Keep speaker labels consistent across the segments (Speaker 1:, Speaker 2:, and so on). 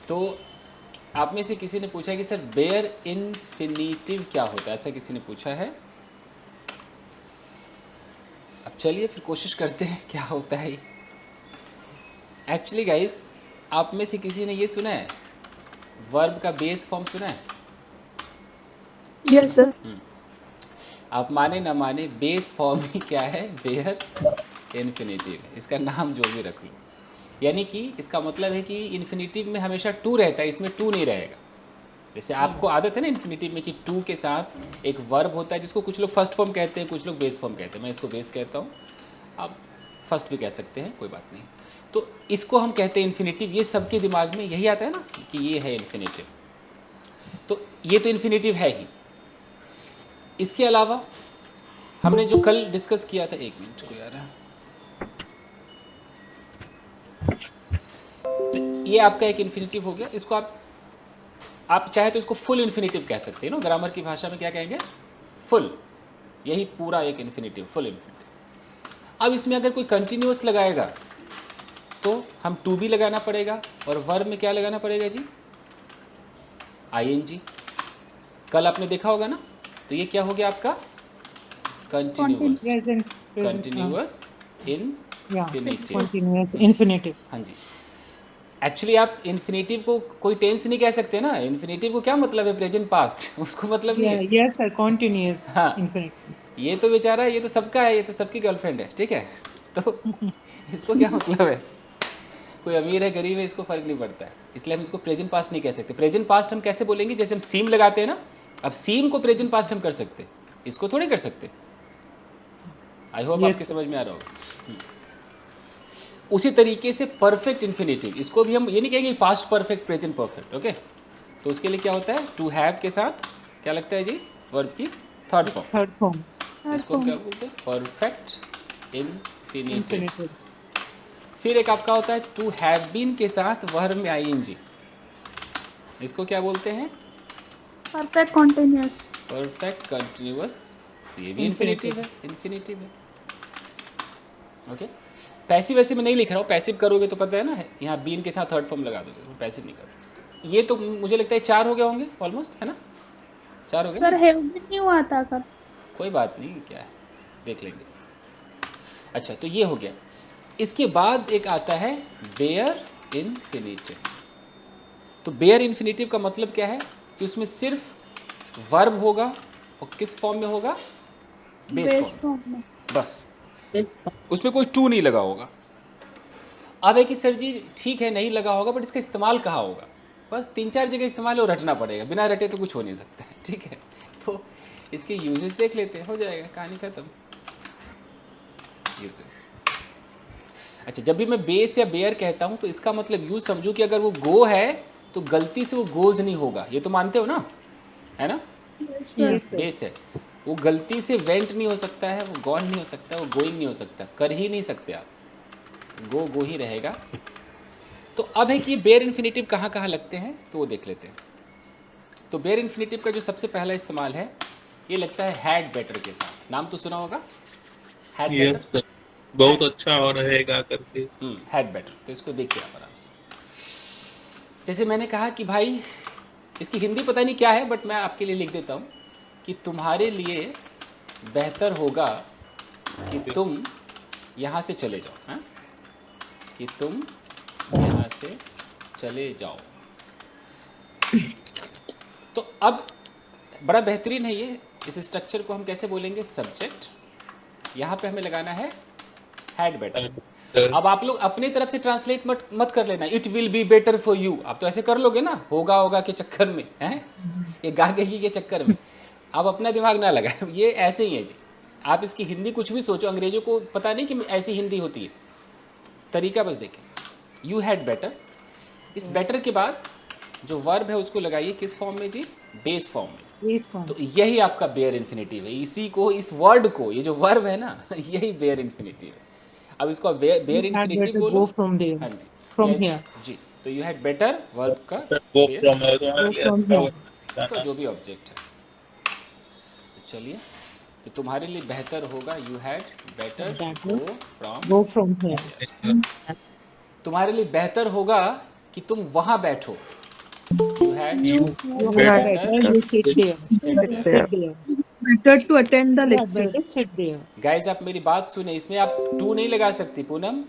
Speaker 1: तो आप में से किसी ने पूछा कि सर बेयर इन्फिनिटिव क्या होता है, ऐसा किसी ने पूछा है। अब चलिए फिर कोशिश करते हैं क्या होता है। एक्चुअली गाइस, आप में से किसी ने ये सुना है, वर्ब का बेस फॉर्म सुना है?
Speaker 2: Yes sir.
Speaker 1: आप माने ना माने, बेस फॉर्म ही क्या है, बेयर इन्फिनिटिव है। इसका नाम जो भी रख लो, यानी कि इसका मतलब है कि इन्फिनिटिव में हमेशा टू रहता है, इसमें टू नहीं रहेगा। जैसे आपको आदत है ना इन्फिनिटिव में कि टू के साथ एक वर्ब होता है, जिसको कुछ लोग फर्स्ट फॉर्म कहते हैं, कुछ लोग बेस फॉर्म कहते हैं। मैं इसको बेस कहता हूँ, आप फर्स्ट भी कह सकते हैं, कोई बात नहीं। तो इसको हम कहते हैं इन्फिनिटिव। ये सबके दिमाग में यही आता है ना कि ये है इन्फिनिटिव। तो ये तो इन्फिनिटिव है ही। इसके अलावा हमने जो कल डिस्कस किया था, एक मिनट को यार, तो ये आपका एक इन्फिनिटिव हो गया। इसको आप चाहे तो इसको फुल इन्फिनिटिव कह सकते हैं ना, ग्रामर की भाषा में क्या कहेंगे, फुल। यही पूरा एक इन्फिनिटिव, फुल इन्फिनिटिव। अब इसमें अगर कोई कंटिन्यूअस लगाएगा तो हम टू भी लगाना पड़ेगा, और वर्ब में क्या लगाना पड़ेगा जी, आईएनजी। कल आपने देखा होगा ना। तो ये क्या हो गया आपका, continuous,
Speaker 3: Present,
Speaker 1: continuous
Speaker 3: yeah,
Speaker 1: infinitive.
Speaker 3: continuous, infinitive.
Speaker 1: हाँ जी। एक्चुअली आप इन्फिनिटिव को कोई टेंस नहीं कह सकते ना। इन्फिनिटिव को क्या मतलब है, प्रेजेंट पास्ट उसको मतलब नहीं
Speaker 3: Yeah,
Speaker 1: है।
Speaker 3: yes, sir, continuous,
Speaker 1: हाँ,
Speaker 3: infinitive.
Speaker 1: ये तो बेचारा, ये तो सबका है, ये तो सबकी गर्लफ्रेंड है, ठीक है। तो इसको क्या मतलब है, कोई अमीर है गरीब है इसको फर्क नहीं पड़ता है। इसलिए हम इसको प्रेजेंट पास्ट नहीं कह सकते। प्रेजेंट पास्ट हम कैसे बोलेंगे, जैसे हम सीम लगाते हैं ना, अब सीम को प्रेजेंट पास्ट हम कर सकते, इसको थोड़ी कर सकते। आई होप
Speaker 3: Yes,
Speaker 1: आपके
Speaker 3: sir.
Speaker 1: समझ में आ रहा होगा। उसी तरीके से परफेक्ट इन्फिनिटिव, इसको भी हम ये नहीं कहेंगे past perfect present perfect, okay. तो उसके लिए क्या होता है, टू हैव के साथ क्या लगता है जी, वर्ब की थर्ड फॉर्म।
Speaker 3: Third form,
Speaker 1: इसको हम क्या बोलते हैं, परफेक्ट इन्फिनिटिव।
Speaker 3: infinitive.
Speaker 1: फिर एक आपका होता है टू हैव बीन के साथ वर्ब में आईएनजी, इसको क्या बोलते हैं,
Speaker 2: परफेक्ट कॉन्टिन्यूअस।
Speaker 1: Perfect continuous. ये भी
Speaker 3: Infinitive.
Speaker 1: इन्फिनिटिव है, इन्फिनिटिव है, ओके। पैसिव वैसे मैं नहीं लिख रहा हूँ, पैसिव करोगे तो पता है ना, यहाँ बीन के साथ थर्ड फॉर्म लगा दोगे, पैसिव नहीं करोगे। ये तो मुझे लगता है 4 हो गए होंगे ऑलमोस्ट, है ना, 4 हो गए
Speaker 2: सर
Speaker 1: ना।
Speaker 2: हैव भी नहीं हुआ था कल।
Speaker 1: कोई बात नहीं, क्या है, देख लेंगे। अच्छा, तो ये हो गया। इसके बाद एक आता है बेयर इन्फिनिटिव। तो बेयर इन्फिनिटिव का मतलब क्या है कि उसमें सिर्फ वर्ब होगा, और किस फॉर्म में होगा, बेस
Speaker 2: बेस
Speaker 1: फॉर्म,
Speaker 2: फॉर्म में।
Speaker 1: बस। उसमें कोई टू नहीं लगा होगा। अब है कि सर जी ठीक है नहीं लगा होगा, बट इसका इस्तेमाल कहाँ होगा, बस 3-4 जगह इस्तेमाल हो, रटना पड़ेगा, बिना रटे तो कुछ हो नहीं सकता है, ठीक है। तो इसके यूजेस देख लेते हैं, हो जाएगा, कहानी खत्म। यूजेस, अच्छा, जब भी मैं बेस या बेयर कहता हूँ तो इसका मतलब यूज समझो कि अगर वो गो है तो गलती से वो गोज नहीं होगा, ये तो मानते हो ना, है ना।
Speaker 2: Yes sir.
Speaker 3: Yes, sir.
Speaker 1: Base है, वो गलती से वेंट नहीं हो सकता है, वो गॉन नहीं हो सकता, वो गोइंग नहीं हो सकता, कर ही नहीं सकते आप, गो ही रहेगा। तो अब है कि बेयर इन्फिनिटिव कहाँ कहाँ लगते हैं, तो वो देख लेते हैं। तो बेयर इन्फिनिटिव का जो सबसे पहला इस्तेमाल है, ये लगता है हैड बेटर के साथ। नाम तो सुना होगा, हैड
Speaker 4: यस
Speaker 1: बेटर,
Speaker 4: सर, बहुत अच्छा हो रहेगा करके।
Speaker 1: Had better. तो इसको देखिए आप आराम से। जैसे मैंने कहा कि भाई इसकी हिंदी पता नहीं क्या है, बट मैं आपके लिए लिख देता हूँ कि तुम्हारे लिए बेहतर होगा कि तुम यहाँ से चले जाओ, हाँ, कि तुम यहाँ से चले जाओ। तो अब बड़ा बेहतरीन है ये। इस स्ट्रक्चर को हम कैसे बोलेंगे, सब्जेक्ट, यहाँ पे हमें लगाना है हैड बेटर। अब आप लोग अपनी तरफ से ट्रांसलेट मत कर लेना, it will be better for you. आप तो ऐसे कर लोगे ना, होगा होगा के चक्कर में, हैं, ये गागही के चक्कर में। आप अपना दिमाग ना लगाए, ये ऐसे ही है जी। आप इसकी हिंदी कुछ भी सोचो, अंग्रेजों को पता नहीं कि ऐसी हिंदी होती है, तरीका बस देखें। यू हैड बेटर, इस बेटर के बाद जो वर्ब है उसको लगाइए किस फॉर्म में जी, बेस फॉर्म में।
Speaker 3: Base form.
Speaker 1: तो यही आपका बेयर इन्फिनिटिव है। इसी को, इस वर्ड को, ये जो वर्ब है ना यही बेयर इन्फिनिटिव है। अब इसको bare
Speaker 3: You had
Speaker 1: infinitive
Speaker 3: better
Speaker 1: बोलो।
Speaker 3: go from there,
Speaker 1: हाँ जी,
Speaker 3: from
Speaker 1: यस
Speaker 3: here,
Speaker 1: जी। तो यू हैड बेटर वर्ब का
Speaker 4: वो
Speaker 1: बेस,
Speaker 4: फ्रॉम है तो हमारे
Speaker 3: go
Speaker 4: लिए
Speaker 3: from
Speaker 4: अच्छा
Speaker 3: here.
Speaker 4: होगा
Speaker 1: का
Speaker 4: दिखाना।
Speaker 1: जो भी ऑब्जेक्ट है। तो चलिए, तो तुम्हारे लिए बेहतर होगा, you had better
Speaker 3: Better
Speaker 1: go from.
Speaker 3: go from here.
Speaker 1: तुम्हारे लिए बेहतर होगा कि तुम वहाँ बैठो, had
Speaker 3: You
Speaker 4: better
Speaker 3: had better you sit there.
Speaker 1: sit there.
Speaker 3: Sit there.
Speaker 5: better to attend the
Speaker 3: You had
Speaker 5: lecture.
Speaker 3: better sit there.
Speaker 1: Guys आप मेरी बात सुने, इसमें आप टू नहीं लगा सकती पूनम,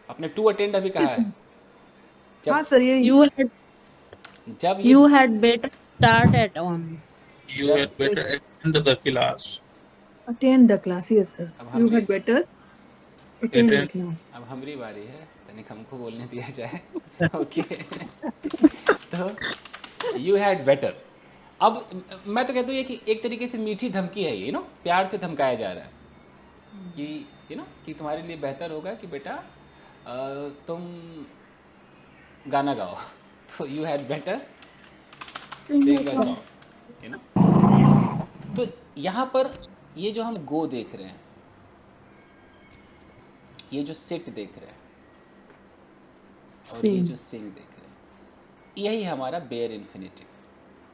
Speaker 1: आपने टू अटेंड अभी कहा है।
Speaker 5: हाँ
Speaker 1: जब
Speaker 5: सर ये
Speaker 2: You had
Speaker 1: जब ये
Speaker 2: you had better start at on.
Speaker 4: you had better attend the class.
Speaker 5: attend the class, yes sir.
Speaker 1: अब
Speaker 5: You
Speaker 1: हमने
Speaker 5: had better attend the
Speaker 4: Attend.
Speaker 5: class.
Speaker 1: अब हमारी बारी है, तनिक हमको बोलने दिया जाए। ओके तो यू हैड बेटर। अब मैं तो कहता हूँ ये कि एक तरीके से मीठी धमकी है ये, प्यार से धमकाया जा रहा है कि कि तुम्हारे लिए बेहतर होगा कि बेटा तुम गाना गाओ। तो you had better
Speaker 2: Sing
Speaker 1: sing
Speaker 2: a
Speaker 1: a
Speaker 2: song.
Speaker 1: Song. तो यहाँ पर ये जो हम गो देख रहे हैं, ये जो सिट देख रहे हैं और ये
Speaker 2: Sing.
Speaker 1: जो सिंग देख रहे हैं, यही हमारा बेयर इन्फिनेटिव।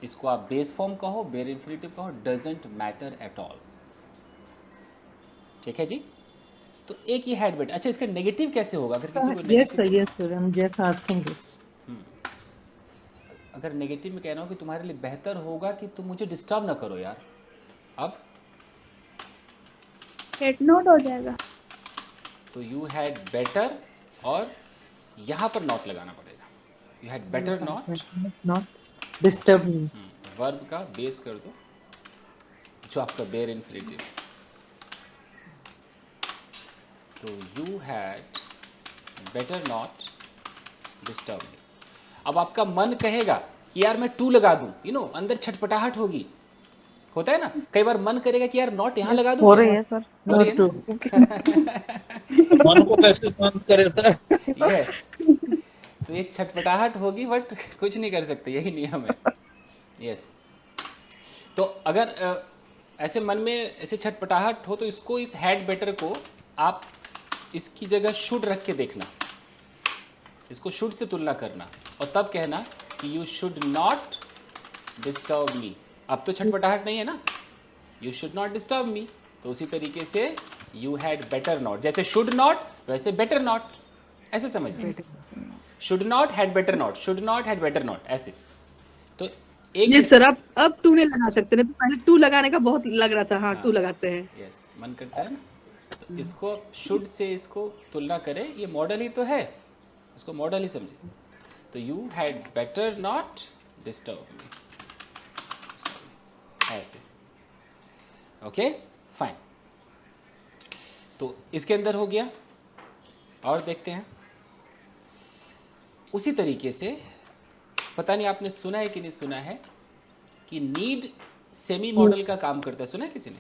Speaker 1: इसको आप बेस फॉर्म कहो, बेयर इन्फिनेटिव कहो, डजेंट मैटर एट ऑल। ठीक है जी। तो एक ये हैड बेटर। अच्छा, इसका नेगेटिव कैसे होगा? अगर किसी को
Speaker 3: Yes, sir.
Speaker 1: Negative,
Speaker 3: Yes, sir. I'm just asking this.
Speaker 1: अगर नेगेटिव में कहना हो कि तुम्हारे लिए बेहतर होगा कि तुम मुझे डिस्टर्ब ना करो यार, अब
Speaker 2: Head nod हो जाएगा.
Speaker 1: तो यू हैड बेटर और यहाँ पर नॉट लगाना पड़ेगा। You had better not,
Speaker 3: Not disturb me.
Speaker 1: Verb का बेस कर दो जो आपका बेयर इन्फिनेटिव। तो you had better not disturb मी। अब आपका मन कहेगा कि यार मैं टू लगा दूं, अंदर छटपटाहट होगी, होता है ना कई बार मन करेगा कि यार नॉट यहाँ लगा दूं।
Speaker 3: हो रही है सर।
Speaker 1: हो रही है ना?
Speaker 4: मन को कैसे शांत करे सर?
Speaker 1: यस, तो ये छटपटाहट होगी बट कुछ नहीं कर सकते, यही नियम है। यस, तो अगर ऐसे मन में ऐसे छटपटाहट हो तो इसको, इस हैड बेटर को आप इसकी जगह शुड रख के देखना, इसको शुड से तुलना करना और तब कहना कि यू शुड नॉट डिस्टर्ब मी। अब तो छटपटाहट नहीं है ना, यू शुड नॉट डिस्टर्ब मी। तो उसी तरीके से यू हैड बेटर नॉट, जैसे शुड नॉट वैसे बेटर नॉट, ऐसे समझिए। Should not had better not, should not had better not, ऐसे। तो एक
Speaker 5: ये सर अब टू नहीं लगा सकते, नहीं तो पहले टू लगाने का बहुत लग रहा था। हाँ, टू लगाते हैं।
Speaker 1: यस, मन करता है ना। तो इसको शुड से इसको तुलना करें, ये मॉडल ही तो है, इसको मॉडल ही समझिए। तो you had better not disturb me, ऐसे। Okay fine. तो इसके अंदर हो गया। और देखते हैं उसी तरीके से, पता नहीं आपने सुना है कि नहीं सुना है कि नीड सेमी मॉडल का काम करता है। सुना है किसी ने?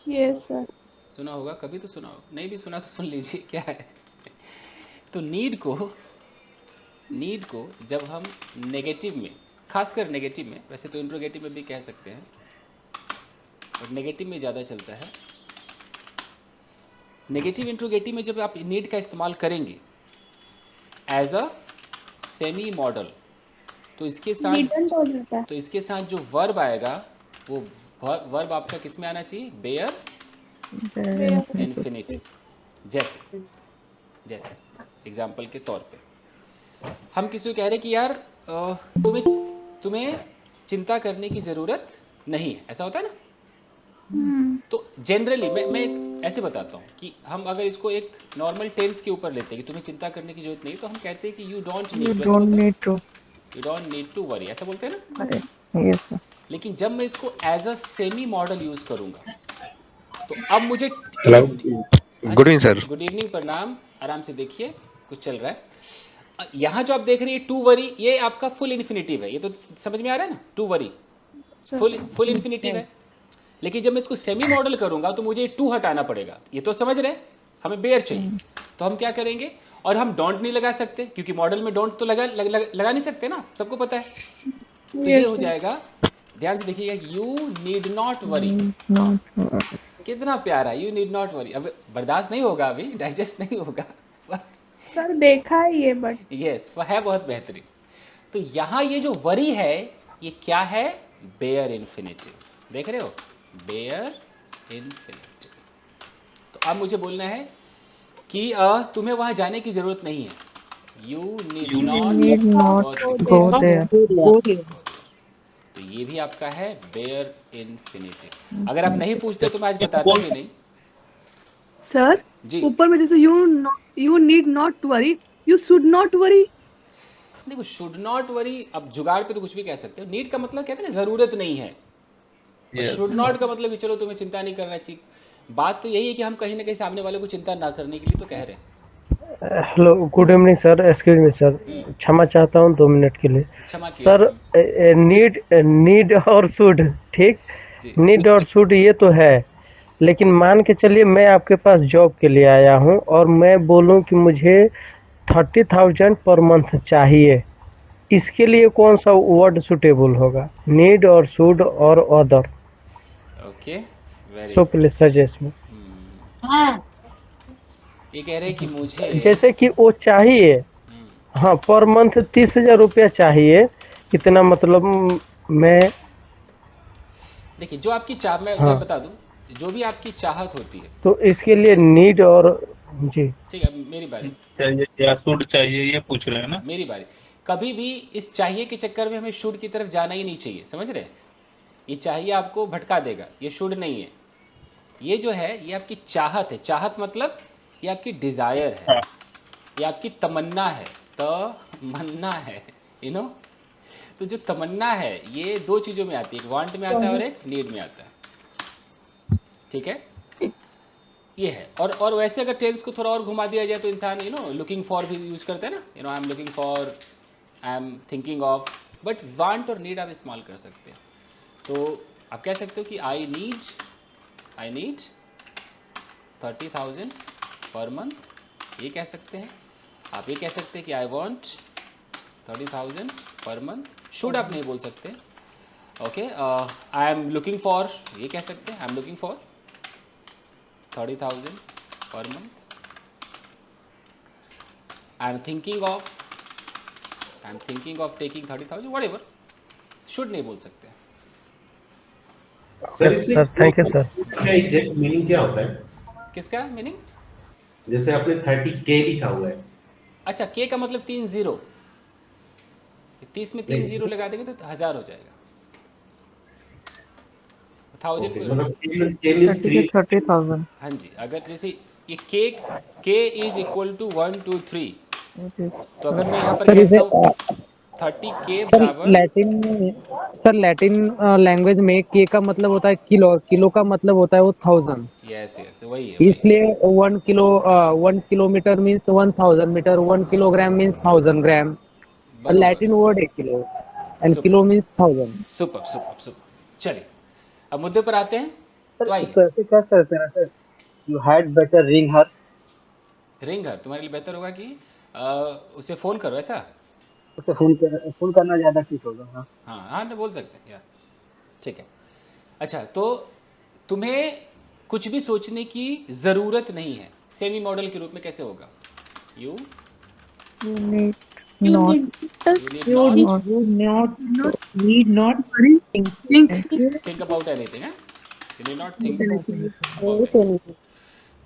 Speaker 2: Yes sir.
Speaker 1: सुना होगा, कभी तो सुना होगा, नहीं भी सुना तो सुन लीजिए क्या है। तो नीड को जब हम नेगेटिव में, खासकर नेगेटिव में, वैसे तो इंट्रोगेटिव में भी कह सकते हैं और नेगेटिव में ज़्यादा चलता है। नेगेटिव इंट्रोगेटिव में जब आप नीड का इस्तेमाल करेंगे एज अ सेमी मॉडल, तो इसके साथ
Speaker 2: Didn't हो जाता है.
Speaker 1: तो इसके साथ जो वर्ब आएगा वो वर्ब आपका किस में आना चाहिए? Bear infinitive. जैसे एग्जाम्पल के तौर पे हम किसी को कह रहे हैं कि यार तुम्हें चिंता करने की ज़रूरत नहीं है, ऐसा होता है ना। तो जनरली मैं ऐसे बताता हूँ कि हम अगर इसको एक नॉर्मल टेंस के ऊपर लेते हैं कि तुम्हें चिंता करने की जरूरत नहीं, तो हम कहते हैं कि you don't need to worry, ऐसा बोलते हैं ना।
Speaker 3: Yes,
Speaker 1: लेकिन जब मैं इसको as a semi modal use करूँगा तो अब मुझे
Speaker 6: hello, good evening sir.
Speaker 1: Good evening, प्रणाम, आराम से देखिए, कुछ चल रहा है। यहाँ जो आप देख रहे हैं टू वरी, ये आपका फुल इन्फिनेटिव है, ये तो समझ में आ रहा है ना। टू वरी फुल इन्फिनेटिव है, लेकिन जब मैं इसको सेमी मॉडल करूँगा तो मुझे टू हटाना पड़ेगा। ये तो समझ रहे हैं, हमें बेयर चाहिए, तो हम क्या करेंगे? और हम डोंट नहीं लगा सकते क्योंकि मॉडल में डोंट तो लगा नहीं सकते ना, सबको पता है। तो ये हो जाएगा, ध्यान से देखिएगा, यू नीड नॉट वरी। कितना प्यारा, यू नीड नॉट वरी। अब बर्दाश्त नहीं होगा, अभी डाइजेस्ट नहीं होगा, बट
Speaker 2: सर देखा है ये, बट
Speaker 1: यस वो है बहुत बेहतरीन। तो यहाँ ये जो वरी है ये क्या है? Bare infinitive. देख रहे हो, बेयर इन्फिनेटिव। तो अब मुझे बोलना है कि तुम्हें वहाँ जाने की ज़रूरत नहीं है। You need not
Speaker 3: go there.
Speaker 1: तो ये भी आपका है बेयर इन्फिनेटिव। अगर आप नहीं पूछते तो मैं आज बताता भी नहीं।
Speaker 5: सर
Speaker 1: जी
Speaker 5: ऊपर में जैसे you need not to worry, you should not worry.
Speaker 1: देखो, शुड नॉट वरी, अब जुगाड़ पे तो कुछ भी कह सकते हो। नीड का मतलब कहते हैं ना जरूरत नहीं है, और
Speaker 4: Yes.
Speaker 1: शुड नॉट का मतलब कि चलो तुम्हें चिंता नहीं करना चाहिए। बात तो यही है कि हम कहीं ना कहीं सामने वाले को चिंता ना करने के लिए तो कह रहे हैं।
Speaker 7: Hello, good evening sir, excuse me sir, क्षमा चाहता हूँ 2 मिनट के लिए
Speaker 1: क्षमा किया
Speaker 7: सर।
Speaker 1: आपने।
Speaker 7: नीड और शुड, ठीक,
Speaker 1: जी
Speaker 7: नीड और शुड ये तो है, लेकिन मान के चलिए मैं आपके पास जॉब के लिए आया हूँ और मैं बोलूँ कि मुझे 30,000 पर मंथ चाहिए, इसके लिए कौन सा वर्ड सुटेबल होगा? नीड और शुड और other?
Speaker 1: Okay, very
Speaker 7: so
Speaker 1: good.
Speaker 7: Please suggest me.
Speaker 1: ये कह रहे हैं कि मुझे
Speaker 7: जैसे कि वो चाहिए, हाँ, पर मंथ 30,000 रुपया चाहिए, कितना मतलब मैं,
Speaker 1: देखिए, जो आपकी चाह, मैं
Speaker 7: हाँ,
Speaker 1: जब बता दूं, जो भी आपकी चाहत होती है,
Speaker 7: तो इसके लिए नीड और, जी,
Speaker 1: ठीक है, मेरी बारी,
Speaker 4: चाहिए या शुड चाहिए ये पूछ रहे हैं ना।
Speaker 1: मेरी बारी। कभी भी इस चाहिए के चक्कर में हमें शुड की तरफ जाना ही नहीं चाहिए, समझ रहे हैं? ये चाहिए आपको भटका देगा, ये शुड नहीं है। ये जो है ये आपकी चाहत है। चाहत मतलब ये आपकी डिज़ायर है,
Speaker 4: हाँ,
Speaker 1: ये आपकी तमन्ना है, तमन्ना है, यू नो। तो जो तमन्ना है ये दो चीज़ों में आती है, एक वांट में आता है और एक नीड में आता है, ठीक है? ये है। और वैसे अगर टेंस को थोड़ा और घुमा दिया जाए तो इंसान लुकिंग फॉर भी यूज़ करता है ना, I am looking for, I am thinking of, but want और नीड आप इस्तेमाल कर सकते हैं। तो आप कह सकते हो कि आई नीड 30,000 पर मंथ, ये कह सकते हैं। आप ये कह सकते हैं कि I want 30,000 per month. Should आप नहीं बोल सकते, okay. I am looking for, ये कह सकते हैं, I am looking for 30,000 per month. I am thinking of taking 30,000, whatever. Should नहीं बोल सकते।
Speaker 8: सर इसमें
Speaker 7: सर थैंक यू सर।
Speaker 8: क्या एग्जैक्ट मीनिंग क्या होता है?
Speaker 1: किसका मीनिंग?
Speaker 8: जैसे आपने 30K लिखा हुआ है,
Speaker 1: अच्छा, के का मतलब 3 जीरो, 30 में 3 जीरो लगा देंगे तो 1000 हो जाएगा। 1000
Speaker 8: ओके, मतलब K means 3।
Speaker 3: 30,000।
Speaker 1: हाँ जी, अगर जैसे ये के इज इक्वल टू 1 2 3, तो अगर मैं यहाँ पर
Speaker 3: सर इसे
Speaker 1: कहता हूँ 30K
Speaker 3: सर
Speaker 1: बराबर,
Speaker 3: लैटिन लैंग्वेज में के का मतलब होता है किलो और किलो का मतलब होता है वो 1000।
Speaker 1: यस वही है।
Speaker 3: इसलिए 1 kilometre means 1000 metre, 1 kilogram means 1000 gram. Latin word है kilo, and
Speaker 1: super
Speaker 3: kilo means 1000।
Speaker 1: Super super super. चलिए अब मुद्दे पर आते हैं, तो आइए।
Speaker 9: कैसे क्या करते हैं sir? You had better ring her.
Speaker 1: Ring her तुम्हारे लिए बेहतर होगा कि उसे फ़ोन करो, ऐसा?
Speaker 9: उसे फोन करना ज्यादा ठीक होगा। हाँ,
Speaker 1: हाँ ना, बोल सकते हैं यार, ठीक है। अच्छा, तो तुम्हें कुछ भी सोचने की ज़रूरत नहीं है। सेमी मॉडल के रूप में कैसे होगा? You
Speaker 3: need
Speaker 2: You
Speaker 3: not,
Speaker 2: need
Speaker 1: you need not
Speaker 3: need not
Speaker 5: think
Speaker 1: think about anything, you need not think about anything.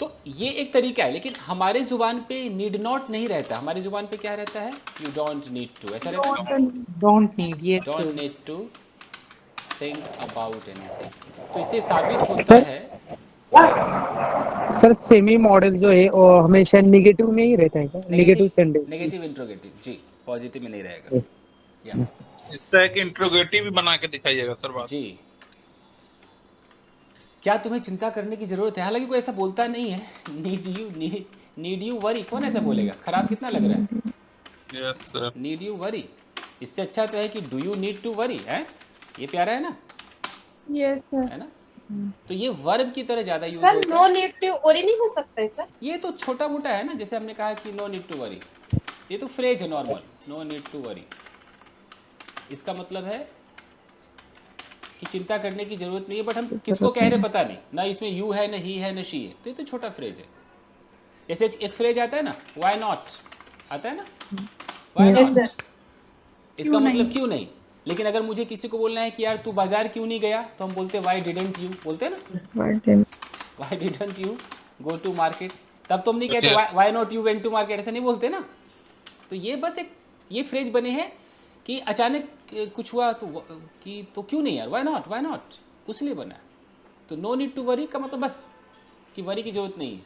Speaker 1: तो ये एक तरीका है, लेकिन हमारे जुबान पे नीड नॉट नहीं रहता। हमारी जुबान पे क्या रहता है? यू डोंट नीड टू, ऐसा रहता है।
Speaker 3: डोंट नीड, ये
Speaker 1: don't need to think about anything. तो इससे साबित होता है,
Speaker 3: सर सेमी मॉडल जो है वो हमेशा नेगेटिव में ही रहता है क्या? Negative sentence.
Speaker 1: नेगेटिव इंट्रोगेटिव, जी, पॉजिटिव में नहीं रहेगा। या
Speaker 4: इसका एक इंट्रोगेटिव भी बना के दिखाइएगा सर बात।
Speaker 1: जी, क्या तुम्हें चिंता करने की जरूरत है? हालांकि कोई ऐसा बोलता नहीं है, नीड यू वरी, कौन ऐसा बोलेगा? खराब कितना लग रहा है?
Speaker 4: Yes sir.
Speaker 1: Need you worry, इससे अच्छा तो है कि do you need to worry, है? ये प्यारा है ना,
Speaker 2: Yes, sir.
Speaker 1: है ना? तो ये वर्ब की तरह ज्यादा यूज
Speaker 10: सर
Speaker 1: होता
Speaker 10: नो
Speaker 1: है।
Speaker 10: नीड टू वरी नहीं हो सकता है सर?
Speaker 1: ये तो छोटा मोटा है ना, जैसे हमने कहा कि नो नीड टू वरी, ये तो फ्रेज है normal, no need to worry. इसका मतलब है कि चिंता करने की जरूरत नहीं है, बट हम किसको कह रहे पता नहीं ना, इसमें यू है, ना ही है, ना शी है, तो ये तो छोटा फ्रेज है। जैसे एक फ्रेज आता है ना, व्हाई नॉट, आता है ना, व्हाई
Speaker 10: यस
Speaker 1: नॉट,
Speaker 10: सर।
Speaker 1: इसका मतलब क्यों नहीं। लेकिन अगर मुझे किसी को बोलना है कि यार तू बाजार क्यों नहीं गया, तो हम बोलते व्हाई डिडंट यू, बोलते हैं ना, why didn't you go to market. तब तो हम नहीं कहते why not you went to market, ऐसा नहीं बोलते ना। तो ये बस एक ये फ्रेज बने हैं कि अचानक कुछ हुआ तो कि तो क्यों नहीं यार, वाई नॉट, उसलिए बना है। तो नो नीड टू वरी का मतलब बस कि वरी की ज़रूरत नहीं है।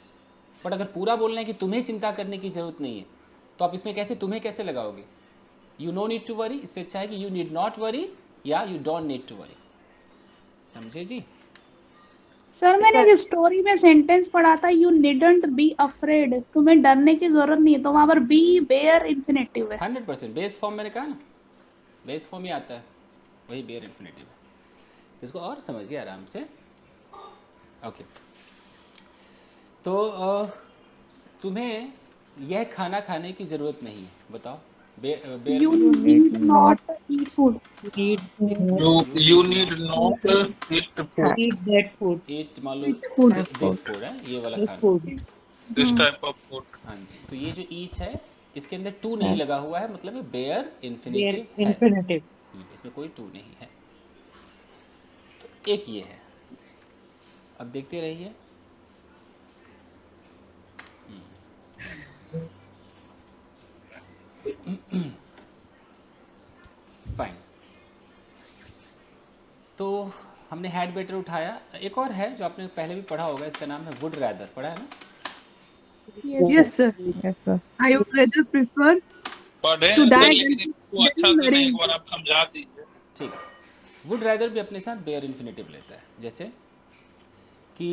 Speaker 1: बट अगर पूरा बोलना है कि तुम्हें चिंता करने की ज़रूरत नहीं है, तो आप इसमें कैसे तुम्हें कैसे लगाओगे? You no need to worry, इससे अच्छा है कि यू नीड नॉट वरी या you don't need to worry. समझे जी?
Speaker 2: सर मैंने जो स्टोरी में सेंटेंस पढ़ा था, यू नीडंट बी अफ्रेड, तुम्हें डरने की जरूरत नहीं है, तो वहां पर बी बेयर इन्फिनेटिव है।
Speaker 1: 100% बेस फॉर्म मैंने कहा ना, बेस फॉर्म ही आता है, वही बेयर इन्फिनेटिव है। तो इसको और समझिए आराम से। ओके, तो तुम्हें यह खाना खाने की ज़रूरत नहीं है, बताओ। Bare
Speaker 2: you need not eat food.
Speaker 4: you need not eat food,
Speaker 1: eat मान लो दिस फूड है, ये वाला खाना।
Speaker 4: this type of food.
Speaker 1: हाँ जी, तो ये जो ईच है इसके अंदर टू नहीं लगा हुआ है, मतलब ये बेयर इन्फिनेटिव है। इसमें कोई टू नहीं है। तो एक ये है, अब देखते रहिए। फाइन, तो हमने हैड बेटर उठाया। एक और है जो आपने पहले भी पढ़ा होगा, इसका नाम है वुड रैदर। पढ़ा है ना?
Speaker 5: Yes, sir. I would rather prefer
Speaker 4: पढ़े
Speaker 5: to
Speaker 4: हैं
Speaker 5: die
Speaker 4: सर,
Speaker 5: than
Speaker 4: लेकिन इसको अच्छा से नहीं, एक बार आप समझा दीजिए।
Speaker 1: ठीक है, वुड रैदर भी अपने साथ बेयर इन्फिनेटिव लेता है। जैसे कि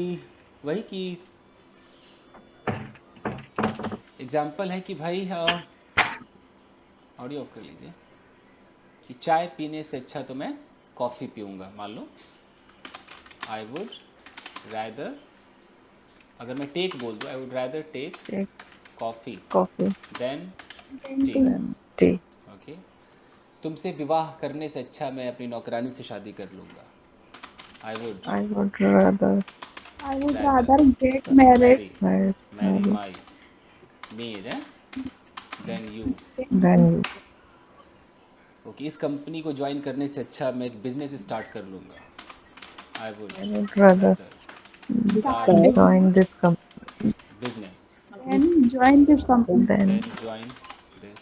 Speaker 1: वही कि एग्जाम्पल है कि भाई ऑडियो ऑफ कर लीजिए, कि चाय पीने से अच्छा तो मैं कॉफ़ी पीऊँगा। मान लो आई वुड रैदर, अगर मैं टेक बोल दूँ, I would rather take coffee than tea. Okay, तुमसे विवाह करने से अच्छा मैं अपनी नौकरानी से शादी कर लूँगा। I would
Speaker 2: rather get married
Speaker 1: marry my maid than you. Okay, इस कंपनी को ज्वाइन करने से अच्छा मैं एक बिजनेस स्टार्ट कर लूँगा। I would rather start business
Speaker 2: and join this company.
Speaker 1: then join this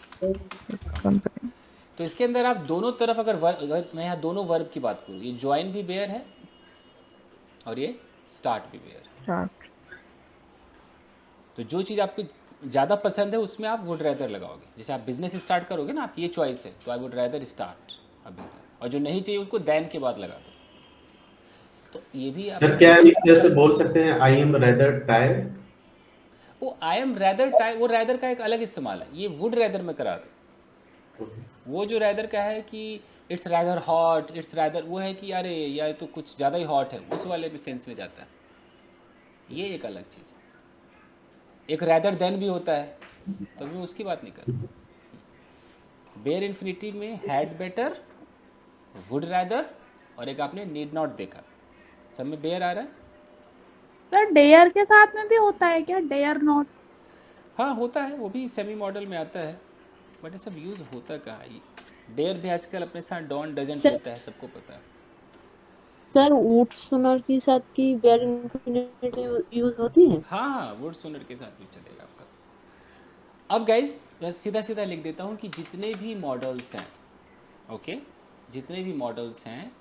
Speaker 1: company। तो इसके अंदर आप दोनों तरफ अगर मैं यहाँ दोनों वर्ब की बात करूँ, ये ज्वाइन भी बेयर है और ये स्टार्ट भी बेयर है। तो जो चीज़ आपको ज़्यादा पसंद है उसमें आप वुड रैदर लगाओगे। जैसे आप बिजनेस स्टार्ट करोगे ना, आपकी ये चॉइस है, तो आई would rather start a business, और जो नहीं चाहिए उसको देन के बाद लगा दो। तो ये भी
Speaker 8: सर क्या इस तरह से बोल सकते हैं, आई एम रैदर टायर्ड?
Speaker 1: वो आई एम रैदर टाइम, वो रैदर का एक अलग इस्तेमाल है, ये वुड रैदर में करा दो। वो जो रैदर का है कि it's rather hot, it's rather, वो है कि अरे यार तो कुछ ज़्यादा ही हॉट है, उस वाले भी सेंस में जाता है। ये एक अलग चीज़ है। एक रैदर देन भी होता है, तो मैं उसकी बात नहीं कर रहा। बेयर इन्फिनिटिव में हैड बेटर, वुड रैदर, और एक आपने नीड नॉट देखा। सब में बेयर आ रहा है।
Speaker 2: सर डेयर के साथ में भी होता है क्या, डेयर नॉट?
Speaker 1: हाँ होता है, वो भी सेमी मॉडल में आता है, बट ये सब यूज़ होता कहाँ है? डेयर भी आजकल अपने साथ डॉन डजंट लेता है, सबको पता है।
Speaker 11: सर वुड सुनर के साथ की बेयर इन्फिनेटिव यूज होती है?
Speaker 1: हाँ हाँ, वुड सुनर के साथ भी चलेगा आपका। अब गाइस मैं सीधा सीधा लिख देता हूँ कि जितने भी मॉडल्स हैं, ओके, जितने भी मॉडल्स हैं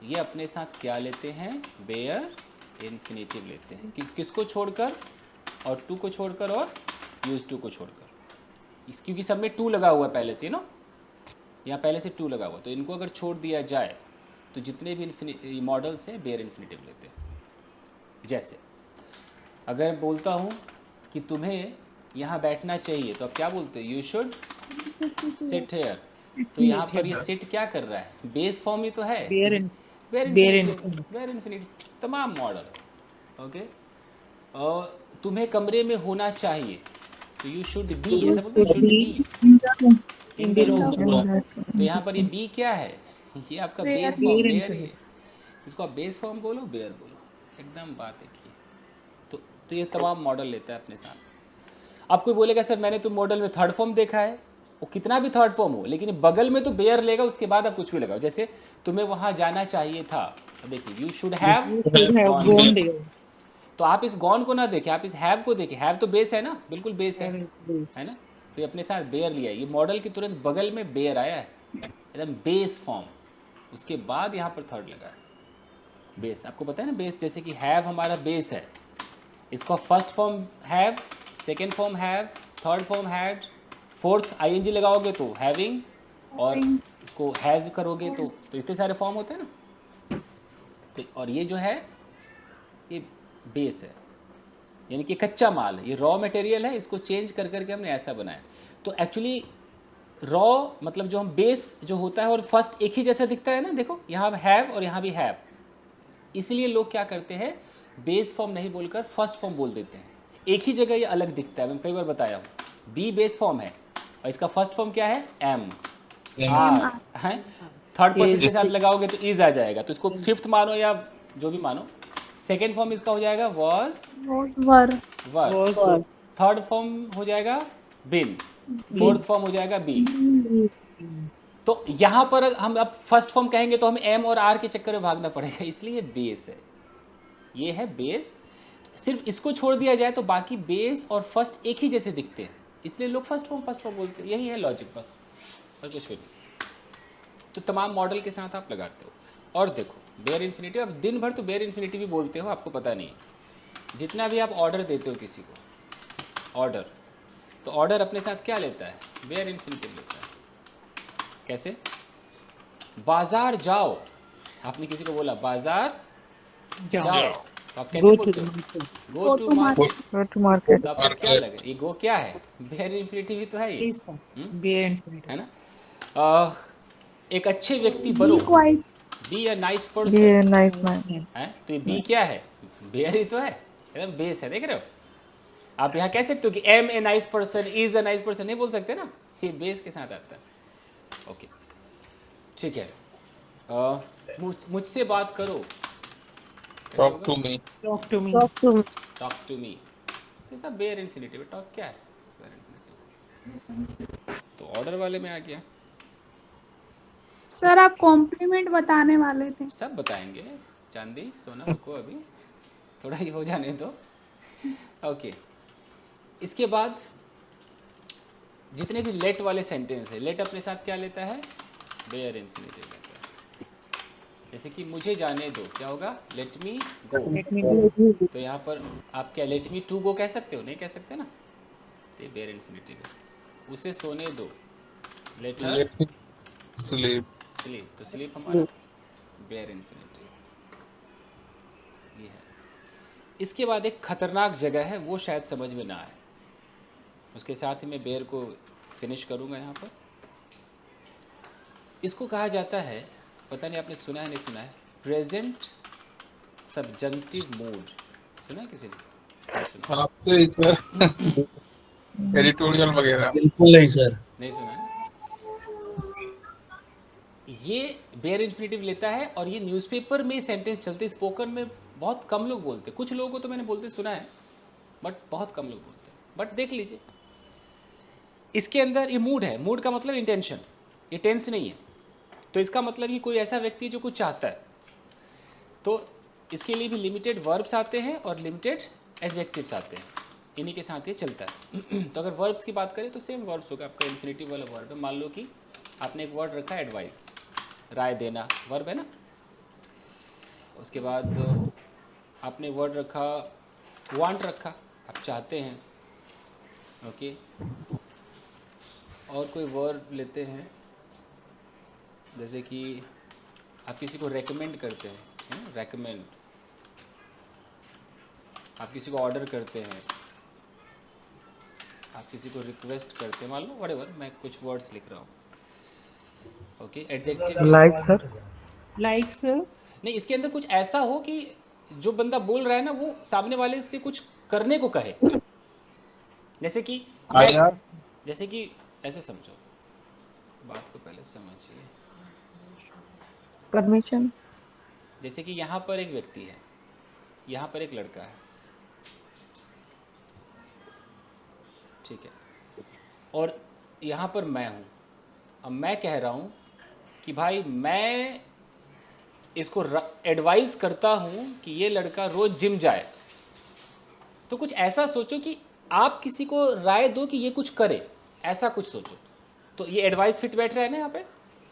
Speaker 1: ये अपने साथ क्या लेते हैं? बेयर इन्फिनेटिव लेते हैं। किसको छोड़कर? और टू को छोड़कर और यूज टू को छोड़कर। इस क्योंकि सब में टू लगा हुआ है पहले से ना, यहाँ पहले से टू लगा हुआ, तो इनको अगर छोड़ दिया जाए तो जितने भी मॉडल्स हैं बेयर इन्फिनेटिव लेते हैं। जैसे अगर बोलता हूँ कि तुम्हें यहाँ बैठना चाहिए, तो आप क्या बोलते हो? You should sit here. तो यहाँ पर ये सिट क्या कर रहा है? बेस फॉर्म ही तो है, बेयर इन्फिनिटिव तमाम मॉडल। ओके, और तुम्हें कमरे में होना चाहिए, तो यू शुड बी, ऐसा बोलते should be in the room. तो यहाँ पर ये बी क्या है? ये आपका बेस फॉर्म बेयर है। इसको आप बेस फॉर्म बोलो, बेयर बोलो, एकदम बात एक ही। तो ये तमाम मॉडल लेता है अपने साथ। आप कोई बोलेगा सर मैंने तो मॉडल में थर्ड फॉर्म देखा है, वो कितना भी थर्ड फॉर्म हो, लेकिन बगल में तो बेयर लेगा, उसके बाद आप कुछ भी लगाओ। जैसे तुम्हें वहाँ जाना चाहिए था, अब देखिए यू शुड हैव गॉन, तो आप इस गॉन को ना देखें, आप इस हैव को देखें। हैव तो बेस है ना, बिल्कुल बेस है ना। तो ये अपने साथ बेयर लिया है, ये मॉडल के तुरंत बगल में बेयर आया है, एकदम बेस फॉर्म, उसके बाद यहाँ पर थर्ड लगा है बेस। आपको पता है ना बेस, जैसे कि हैव हमारा बेस है, इसका first form have, second form have, third form had, fourth ING लगाओगे तो हैविंग, और इसको हैज़ करोगे तो इतने सारे फॉर्म होते हैं ना। तो और ये जो है ये बेस है, यानी कि कच्चा माल है, ये रॉ मटेरियल है, इसको चेंज कर करके हमने ऐसा बनाया। तो एक्चुअली रॉ मतलब जो हम बेस जो होता है और फर्स्ट एक ही जैसा दिखता है ना, देखो यहाँ हैव और यहाँ भी हैव, इसलिए लोग क्या करते हैं बेस फॉर्म नहीं बोलकर फर्स्ट फॉर्म बोल देते हैं। एक ही जगह ये अलग दिखता है, मैं कई बार बताया हूँ। बी बेस फॉर्म है और इसका फर्स्ट फॉर्म क्या है एम, आर है, थर्ड पर्सन के साथ लगाओगे तो इज आ जाएगा, तो इसको फिफ्थ मानो या जो भी मानो। सेकेंड फॉर्म इसका हो जाएगा वॉज, वर, थर्ड फॉर्म हो जाएगा बिन, फोर्थ फॉर्म हो जाएगा बी। तो यहाँ पर हम अब फर्स्ट फॉर्म कहेंगे तो हमें एम और आर के चक्कर में भागना पड़ेगा, इसलिए बेस है, ये है बेस। सिर्फ इसको छोड़ दिया जाए तो बाकी बेस और फर्स्ट एक ही जैसे दिखते हैं, इसलिए लोग फर्स्ट फॉर्म बोलते हैं। यही है लॉजिक बस, और कुछ भी नहीं। तो तमाम मॉडल के साथ आप लगाते हो। और देखो बेयर इन्फिनिटिव, अब दिन भर तो बेयर इन्फिनिटिव भी बोलते हो, आपको पता नहीं है। जितना भी आप ऑर्डर देते हो किसी को, ऑर्डर, तो ऑर्डर अपने साथ क्या लेता है, बेयर इन्फिनिटिव लेता है। कैसे? बाजार जाओ, आपने किसी को बोला बाजार जाओ, तो आप कैसे बोलते हो? Go to market. तो आपको क्या लगे ये गो क्या है, बेयर इन्फिनिटिव ही तो है ये, बेयर इन्फिनिटिव है ना। एक अच्छे व्यक्ति बनो, बी अ नाइस पर्सन है, तो ये बी क्या है, बेयर ही तो है, एकदम बेस है। देख रहे हो आप, यहाँ कह सकते हो कि am a nice person, is a nice person, नहीं बोल सकते ना, ये बेस के साथ आता है। ओके ठीक है, मुझसे बात करो,
Speaker 4: talk to me,
Speaker 1: talk to me, तो सब बेयर इन्फिनिटिव। टॉक क्या है, बेयर इन्फिनिटिव। तो ऑर्डर वाले में आ गया।
Speaker 2: सर आप कॉम्प्लीमेंट बताने वाले थे।
Speaker 1: सब बताएंगे, चांदी सोना, रुको अभी थोड़ा ही हो जाने दो। ओके, इसके बाद जितने भी लेट वाले सेंटेंस है, लेट अपने साथ क्या लेता है, बेयर इन्फिनिटिव लेता है। जैसे कि मुझे जाने दो, क्या होगा, लेट मी गो। तो यहाँ पर आप क्या लेट मी टू गो कह सकते हो, नहीं कह सकते ना, तो बेयर इन्फिनिटिव है। उसे सोने दो, लेट हर
Speaker 4: स्लीप,
Speaker 1: तो स्लीप हमारा बेयर इन्फिनिटिव ये है। इसके बाद एक खतरनाक जगह है, वो शायद समझ में ना आए, उसके साथ ही मैं बेयर को फिनिश करूंगा। यहाँ पर इसको कहा जाता है, पता नहीं आपने सुना है नहीं सुना है, प्रेजेंट सब्जंक्टिव मूड। सुना है किसी ने?
Speaker 4: आपसे एडिटोरियल वगैरह
Speaker 12: बिल्कुल नहीं सर,
Speaker 1: नहीं सुना है। ये बेयर इन्फिनिटिव लेता है और ये न्यूज़पेपर में सेंटेंस चलते, स्पोकन में बहुत कम लोग बोलते, कुछ लोगों को तो मैंने बोलते सुना है, बट बहुत कम लोग बोलते। बट देख लीजिए इसके अंदर ये मूड है, मूड का मतलब इंटेंशन, ये टेंस नहीं है। तो इसका मतलब कि कोई ऐसा व्यक्ति जो कुछ चाहता है, तो इसके लिए भी लिमिटेड वर्ब्स आते हैं और लिमिटेड एडजेक्टिव्स आते हैं, इन्हीं के साथ ये चलता है। तो अगर वर्ब्स की बात करें तो सेम वर्ब्स होगा आपका, इन्फिनिटिव वाला वर्ब है। मान लो कि आपने एक वर्ड रखा एडवाइस, राय देना, वर्ब है ना। उसके बाद आपने वर्ड रखा वांट रखा, आप चाहते हैं, ओके। और कोई वर्ड लेते हैं, जैसे कि आप किसी को रेकमेंड करते हैं, रेकमेंड, आप किसी को ऑर्डर करते हैं, आप किसी को रिक्वेस्ट करते हैं, मान लो व्हाटएवर, मैं कुछ वर्ड्स लिख रहा हूँ, okay. Adjective
Speaker 7: like sir,
Speaker 1: like sir नहीं, इसके अंदर कुछ ऐसा हो कि जो बंदा बोल रहा है ना वो सामने वाले से कुछ करने को कहे, जैसे कि जैसे कि ऐसे समझो, बात को पहले समझिए।
Speaker 11: परमिशन,
Speaker 1: जैसे कि यहाँ पर एक व्यक्ति है, यहाँ पर एक लड़का है, ठीक है, और यहाँ पर मैं हूँ। अब मैं कह रहा हूँ कि भाई मैं इसको एडवाइस करता हूँ कि ये लड़का रोज जिम जाए। तो कुछ ऐसा सोचो कि आप किसी को राय दो कि ये कुछ करे, ऐसा कुछ सोचो। तो ये एडवाइस फिट बैठ रहा है ना यहाँ पे,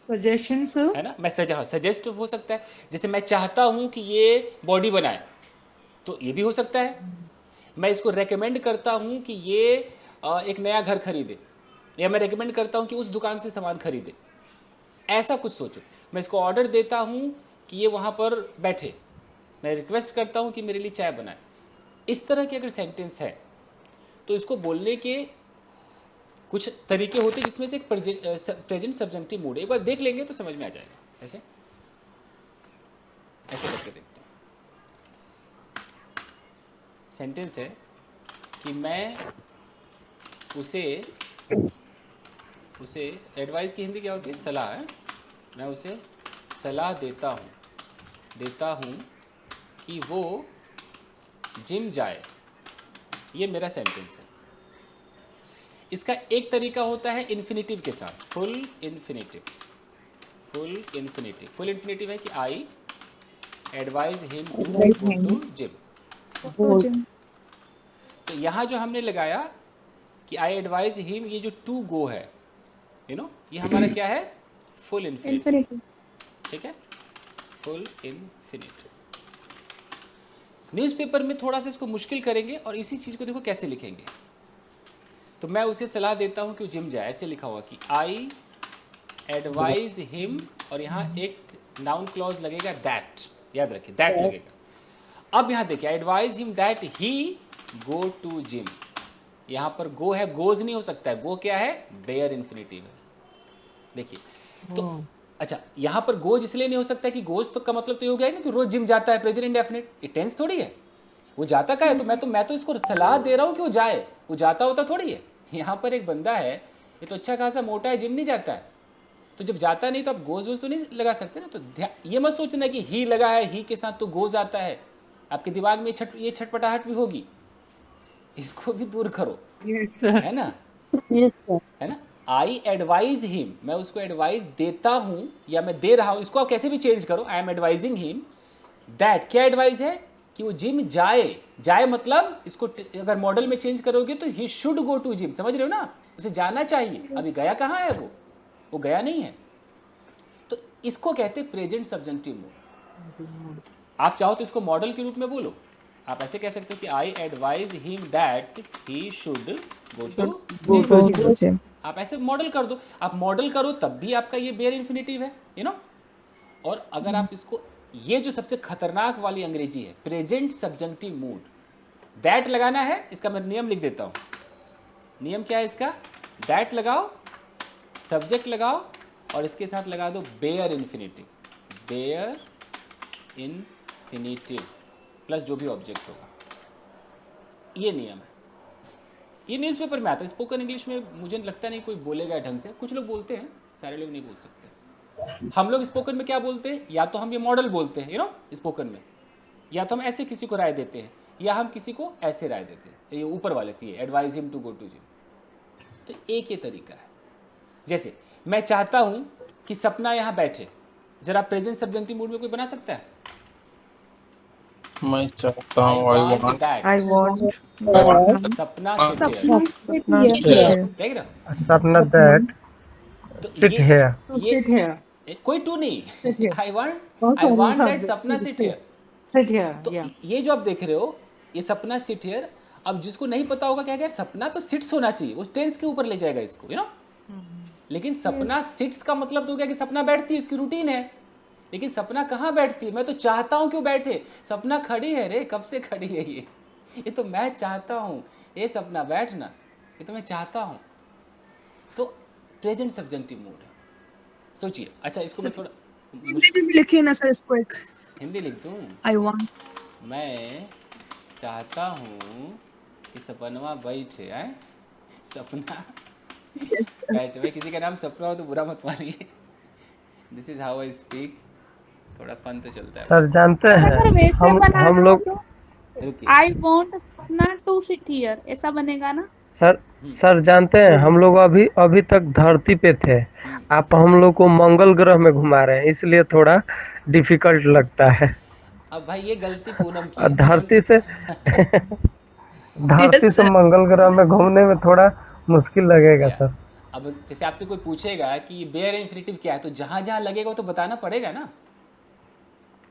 Speaker 12: सजेशन सर।
Speaker 1: है ना, मैं सजेस्ट हो सकता है, जैसे मैं चाहता हूँ कि ये बॉडी बनाए, तो ये भी हो सकता है। मैं इसको रेकमेंड करता हूँ कि ये एक नया घर खरीदे, या मैं रेकमेंड करता हूँ कि उस दुकान से सामान खरीदे, ऐसा कुछ सोचो। मैं इसको ऑर्डर देता हूँ कि ये वहाँ पर बैठे, मैं रिक्वेस्ट करता हूँ कि मेरे लिए चाय बनाए। इस तरह के अगर सेंटेंस है तो इसको बोलने के कुछ तरीके होते हैं, जिसमें से एक प्रेजेंट सब्जेक्टिव मूड है। एक बार देख लेंगे तो समझ में आ जाएगा। ऐसे ऐसे करके देखते हैं। सेंटेंस है कि मैं उसे एडवाइस की हिंदी क्या होती है? सलाह है। मैं उसे सलाह देता हूँ कि वो जिम जाए। ये मेरा सेंटेंस है। इसका एक तरीका होता है इन्फिनेटिव के साथ, फुल इन्फिनेटिव। फुल इन्फिनेटिव है कि I advise him to go to gym. तो यहाँ जो हमने लगाया कि आई एडवाइज हिम, ये जो टू गो है, ये हमारा क्या है? Full infinitive. ठीक है, फुल इन्फिनेटिव। न्यूज़पेपर में थोड़ा सा इसको मुश्किल करेंगे और इसी चीज़ को देखो कैसे लिखेंगे। तो मैं उसे सलाह देता हूँ कि वो जिम जाए, ऐसे लिखा हुआ कि आई एडवाइज हिम, और यहाँ एक नाउन क्लॉज लगेगा दैट, याद रखिए दैट लगेगा। अब यहाँ देखिए, advise him that he go to gym. यहाँ पर गो है, गोज नहीं हो सकता है। गो क्या है? बेयर इन्फिनेटिव है। देखिए तो अच्छा, यहाँ पर गोज इसलिए नहीं हो सकता कि गोज तो का मतलब तो ये हो गया है ना कि रोज जिम जाता है, प्रेजेंट इंडेफिनिट। ये टेंस थोड़ी है, वो जाता का है। तो मैं तो इसको सलाह दे रहा हूँ कि वो जाए, वो जाता होता थोड़ी है। यहाँ पर एक बंदा है, ये तो अच्छा खासा मोटा है, जिम नहीं जाता है, तो जब जाता नहीं तो आप गोज वोज तो नहीं लगा सकते ना। तो ये मत सोचना कि ही लगा है, ही के साथ तो गोज आता है। आपके दिमाग में ये छटपटाहट भी होगी, इसको भी दूर करो, है ना? है ना? आई एडवाइज हिम, मैं उसको एडवाइस देता हूँ या मैं दे रहा हूँ, इसको आप कैसे भी चेंज करो। I am advising him that, क्या एडवाइस है? कि वो जिम जाए मतलब इसको अगर मॉडल में चेंज करोगे तो he should go to gym. समझ रहे हो ना? उसे जाना चाहिए। अभी गया कहाँ है वो गया नहीं है। तो इसको कहते हैं प्रेजेंट सब्जेक्टिव मूड। आप चाहो तो इसको मॉडल के रूप में बोलो। आप ऐसे कह सकते हो कि I advise him that he should go to gym. आप ऐसे मॉडल कर दो। आप मॉडल करो तब भी आपका ये बेयर इन्फिनेटिव है, और अगर आप इसको, ये जो सबसे खतरनाक वाली अंग्रेजी है, प्रेजेंट सब्जेक्टिव मूड, दैट लगाना है। इसका मैं नियम लिख देता हूँ। नियम क्या है इसका? दैट लगाओ, सब्जेक्ट लगाओ, और इसके साथ लगा दो bare infinitive. Bare infinitive plus जो भी ऑब्जेक्ट होगा। ये नियम है। ये न्यूज़पेपर में आता है। स्पोकन इंग्लिश में मुझे लगता नहीं कोई बोलेगा ढंग से। कुछ लोग बोलते हैं, सारे लोग नहीं बोल सकते। हम लोग स्पोकन में क्या बोलते हैं? या तो हम ये मॉडल बोलते हैं, स्पोकन में, या तो हम ऐसे किसी को राय देते हैं, या हम किसी को ऐसे राय देते हैं, ये ऊपर वाले से, ये advise him to go to gym. तो एक ये तरीका है। जैसे मैं चाहता हूं कि सपना यहां बैठे, जरा प्रेजेंट सब्जेक्टिव मूड में कोई बना सकता है?
Speaker 4: मैं चाहता हूँ,
Speaker 1: आई वांट सपना देख रहा
Speaker 7: सपना दैट सिट हियर।
Speaker 1: कोई टू नहीं। आई वांट दैट सपना सिट हियर। तो ये जो आप देख रहे हो, ये सपना सिट हियर। अब जिसको नहीं पता होगा क्या, सपना तो सिट्स होना चाहिए, वो टेंस के ऊपर ले जाएगा इसको, लेकिन सपना सिट्स का मतलब तो क्या कि सपना बैठती है, उसकी रूटीन है। लेकिन सपना कहाँ बैठती है? मैं तो चाहता हूँ क्यों बैठे। सपना खड़ी है रे, कब से खड़ी है ये तो मैं चाहता हूँ। ये सपना बैठना, ये तो मैं चाहता हूँ। तो प्रेजेंट सब्जेक्टिव मूड है। सोचिए। अच्छा, इसको मैं थोड़ा
Speaker 5: हिंदी में लिखिए ना सर, इसको एक
Speaker 1: हिंदी लिख दूँ।
Speaker 5: आई वांट,
Speaker 1: मैं चाहता हूँ कि सपनवा बैठे है। सपना बैठे। भाई किसी का नाम सपना हो तो बुरा मत मानिए। This is how I speak. थोड़ा फन तो चलता है।
Speaker 7: सर जानते हैं हम लोग,
Speaker 2: आई वांट सपना टू सिट हियर, ऐसा बनेगा ना?
Speaker 7: सर जानते हैं हम लोग अभी तक धरती पे थे, आप हम लोग को मंगल ग्रह में घुमा रहे हैं, इसलिए थोड़ा डिफिकल्ट लगता है।
Speaker 1: अब भाई ये गलती पूनम की है।
Speaker 7: धरती से मंगल ग्रह में घूमने में थोड़ा मुश्किल लगेगा सर।
Speaker 1: अब जैसे आपसे कोई पूछेगा कि बेयर इन्फिनेटिव क्या है, तो जहाँ जहाँ लगेगा वो तो बताना पड़ेगा ना।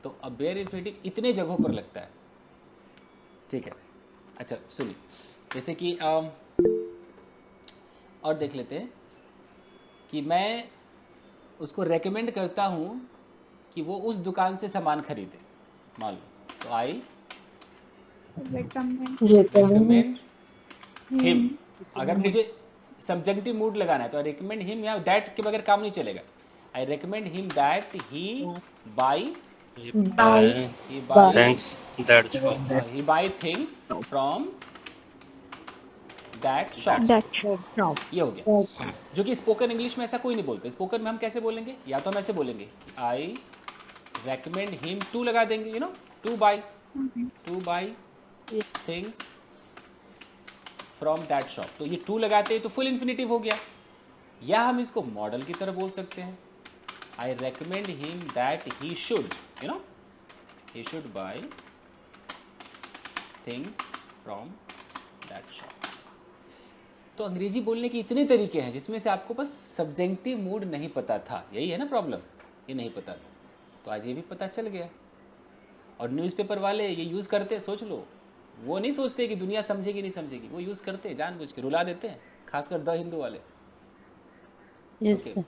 Speaker 1: तो अब बेयर इन्फिनेटिव इतने जगहों पर लगता है, ठीक है। अच्छा सुनिए, जैसे कि और देख लेते हैं कि मैं उसको रेकमेंड करता हूँ कि वो उस दुकान से सामान खरीदे, मान लो, तो आई रेकमेंड हिम। अगर मुझे सब्जेक्टिव मूड लगाना है तो आई रिकमेंड हिम, या दैट के बगैर काम नहीं चलेगा। I recommend him that he by
Speaker 6: Thanks that shop.
Speaker 1: he buy things from that shop। ये हो गया, जो कि स्पोकन इंग्लिश में ऐसा कोई नहीं बोलते। स्पोकन में हम कैसे बोलेंगे, या तो हम ऐसे बोलेंगे आई रेकमेंड हिम टू लगा देंगे, you know, two by things from that shop. तो ये टू लगाते हैं तो फुल इन्फिनेटिव हो गया। या हम इसको मॉडल की तरह बोल सकते हैं, I recommend him that he should, you know, he should buy things from that shop। तो अंग्रेजी बोलने के इतने तरीके हैं जिसमें से आपको बस सब्जेक्टिव मूड नहीं पता था, यही है ना प्रॉब्लम, ये नहीं पता था। तो आज ये भी पता चल गया। और न्यूज़पेपर वाले ये यूज़ करते, सोच लो, वो नहीं सोचते कि दुनिया समझेगी नहीं समझेगी, वो यूज़ करते जानबूझ के, रुला देते हैं, खासकर द हिंदू वाले। Okay।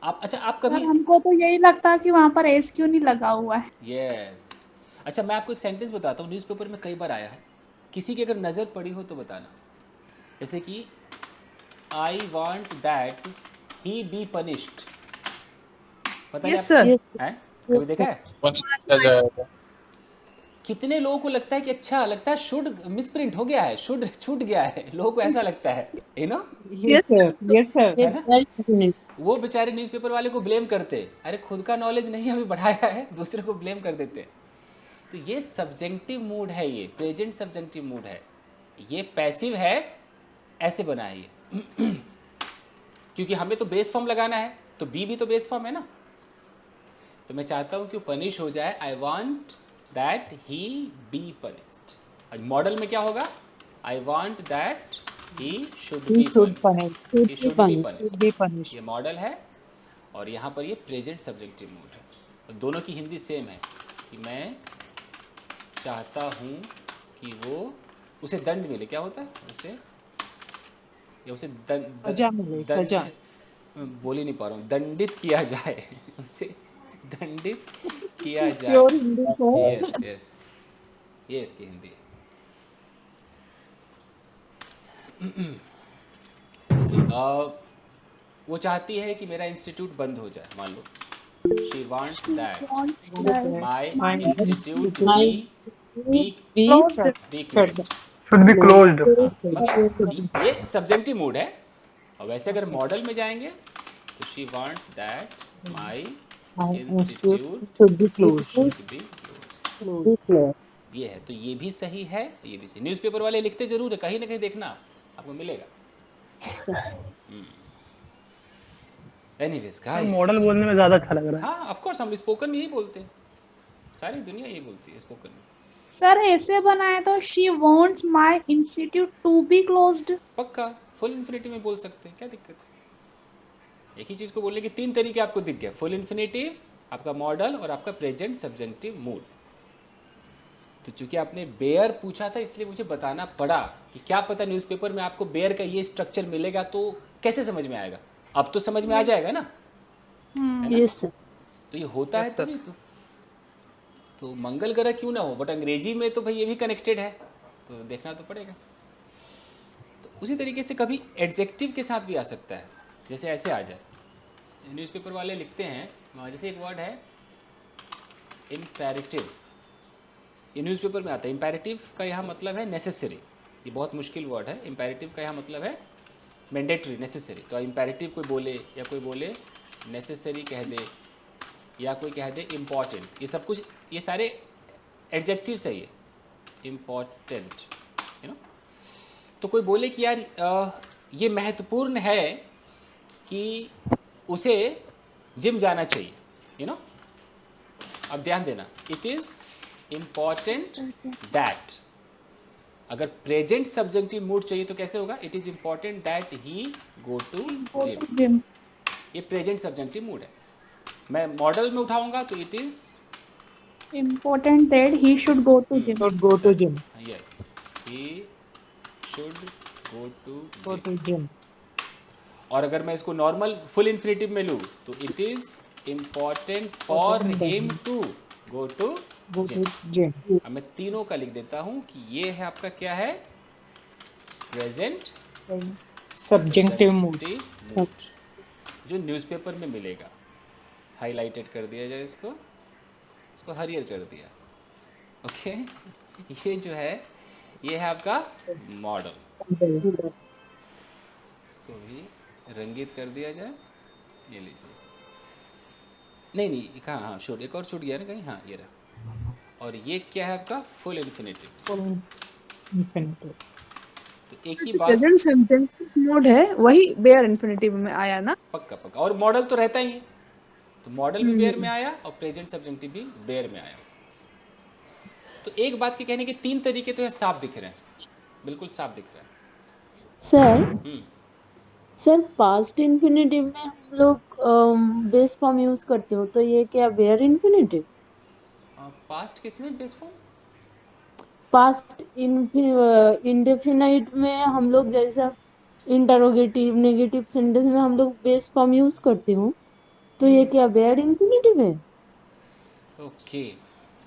Speaker 1: आप, अच्छा आप कभी,
Speaker 2: हमको तो यही लगता है कि वहाँ पर एस क्यों नहीं लगा हुआ है।
Speaker 1: यस। अच्छा मैं आपको एक सेंटेंस बताता हूँ, न्यूज़पेपर में कई बार आया है, किसी की अगर नज़र पड़ी हो तो बताना। जैसे कि I want that he be punished, पता
Speaker 5: Yes,
Speaker 1: नहीं
Speaker 5: sir।
Speaker 1: है, कभी देखा है?
Speaker 4: पनिश किया जाएगा।
Speaker 1: कितने लोगों को लगता है कि अच्छा लगता है शुड मिसप्रिंट हो गया है, शुड छूट गया है, लोगों को ऐसा लगता है, यू नो,
Speaker 5: Yes, sir।
Speaker 1: है ना? वो बेचारे न्यूज़पेपर वाले को ब्लेम करते, अरे खुद का नॉलेज नहीं अभी बढ़ाया है, दूसरे को ब्लेम कर देते। तो ये सब्जेक्टिव मूड है, ये प्रेजेंट सब्जेक्टिव मूड है, ये पैसिव है, ऐसे बना है ये क्योंकि हमें तो बेस फॉर्म लगाना है, तो बी भी तो बेस फॉर्म है ना। तो मैं चाहता हूँ कि पनिश हो जाए, I want that he be punished. Model में क्या होगा, I want that he should be punished. ये मॉडल है और यहाँ पर ये प्रेजेंट सब्जेक्टिव मूड है। और दोनों की हिंदी सेम है कि मैं चाहता हूँ कि वो, उसे दंड मिले, क्या होता है उसे, या उसे सजा बोल ही नहीं पा रहा हूँ, दंडित किया जाए उसे दंडित किया जाए। यस यस, ये इसकी हिंदी है। वो चाहती है कि मेरा इंस्टीट्यूट बंद हो जाए, मान लो, she wants that my institute be closed.
Speaker 6: Should be closed.
Speaker 1: मतलब ये सब्जेक्टिव मूड है। और वैसे अगर मॉडल में जाएंगे तो she wants that my institute should be closed. ये है, तो ये भी सही है, ये भी सही। न्यूज़पेपर वाले लिखते जरूर है, कहीं ना कहीं देखना आपको मिलेगा। एनीवेज गाइस,
Speaker 3: मॉडल बोलने में ज्यादा अच्छा लग रहा है।
Speaker 1: हाँ ऑफ कोर्स, हम स्पोकन में यही बोलते हैं, सारी दुनिया यही बोलती है स्पोकन में।
Speaker 2: सर ऐसे बनाए तो she wants my institute to be closed.
Speaker 1: पक्का फुल इन्फिनेटिव में बोल सकते हैं, क्या दिक्कत है। एक ही चीज़ को बोलने के तीन तरीके आपको दिख गया, फुल इन्फिनेटिव, आपका मॉडल और आपका प्रेजेंट सब्जेक्टिव मूड। तो चूंकि आपने बेयर पूछा था इसलिए मुझे बताना पड़ा कि क्या पता न्यूज़पेपर में आपको बेयर का ये स्ट्रक्चर मिलेगा तो कैसे समझ में आएगा। अब तो समझ में आ जाएगा ना, है ना?
Speaker 11: यस
Speaker 1: तो ये होता है तभी तो मंगल ग्रह क्यों ना हो, बट अंग्रेजी में तो भाई ये भी कनेक्टेड है, तो देखना तो पड़ेगा। तो उसी तरीके से कभी एडजेक्टिव के साथ भी आ सकता है, जैसे ऐसे आ जाए, न्यूज़पेपर वाले लिखते हैं, जैसे एक वर्ड है इम्पेरेटिव, ये न्यूज़पेपर में आता है। इम्पेरेटिव का यहाँ मतलब है नेसेसरी, ये बहुत मुश्किल वर्ड है। इम्पेरेटिव का यहाँ मतलब है मैंडेटरी, नेसेसरी। तो इम्पेरेटिव कोई बोले या कोई बोले नेसेसरी कह दे या कोई कह दे इम्पॉर्टेंट, ये सब कुछ, ये सारे एडजेक्टिव्स है। ये इम्पॉर्टेंट, यू नो। तो कोई बोले कि यार ये महत्वपूर्ण है कि उसे जिम जाना चाहिए, यू नो। अब ध्यान देना, इट इज़ इम्पॉर्टेंट दैट, अगर प्रेजेंट सब्जेक्टिव मूड चाहिए तो कैसे होगा? It is important that he go to
Speaker 2: Go
Speaker 1: gym.
Speaker 2: to gym.
Speaker 1: ये प्रेजेंट सब्जेक्टिव मूड है। मैं मॉडल में उठाऊंगा तो it is
Speaker 2: Important that he should go to gym.
Speaker 3: Should go to gym.
Speaker 1: Yes, he should go to
Speaker 3: Go
Speaker 1: gym.
Speaker 3: to gym.
Speaker 1: और अगर मैं इसको नॉर्मल फुल इन्फिनेटिव में लूँ तो it is important for him to go to
Speaker 3: Go
Speaker 1: gym.
Speaker 3: to gym.
Speaker 1: अब मैं तीनों का लिख देता हूँ कि ये है आपका क्या है? Present
Speaker 3: Subjunctive mood.
Speaker 1: मूड, जो न्यूज़पेपर में मिलेगा। हाईलाइटेड कर दिया जाए इसको हरियर कर दिया। ओके, ये जो है ये है आपका मॉडल। इसको भी रंगित कर दिया जाए। ये लीजिए, नहीं कहाँ, हाँ छूट, एक और छूट गया ना कहीं, हाँ ये रहा। और ये क्या है आपका? Full infinitive.
Speaker 3: Full infinitive.
Speaker 1: तो एक ही बात,
Speaker 5: प्रेजेंट सब्जेक्टिव मोड है वही बेयर इन्फिनिटिव में आया ना।
Speaker 1: पक्का और मॉडल तो रहता ही है, तो मॉडल भी बेयर में आया और प्रेजेंट सब्जेक्टिव भी बेयर में आया। तो एक बात के कहने के तीन तरीके तो यहाँ साफ दिख रहे हैं, बिल्कुल साफ दिख रहा है।
Speaker 11: सर पास्ट इन्फिनेटिव में हम लोग बेस फॉर्म यूज करते हो, तो ये क्या बेयर इन्फिनेटिव?
Speaker 1: पास्ट किस में बेस फॉर्म?
Speaker 11: पास्ट इंडेफिनाइट में हम लोग जैसा इंटरोगेटिव नेगेटिव सेंटेंस में हम लोग बेस फॉर्म यूज करते हो, तो ये क्या बेयर इन्फिनेटिव है?
Speaker 1: ओके,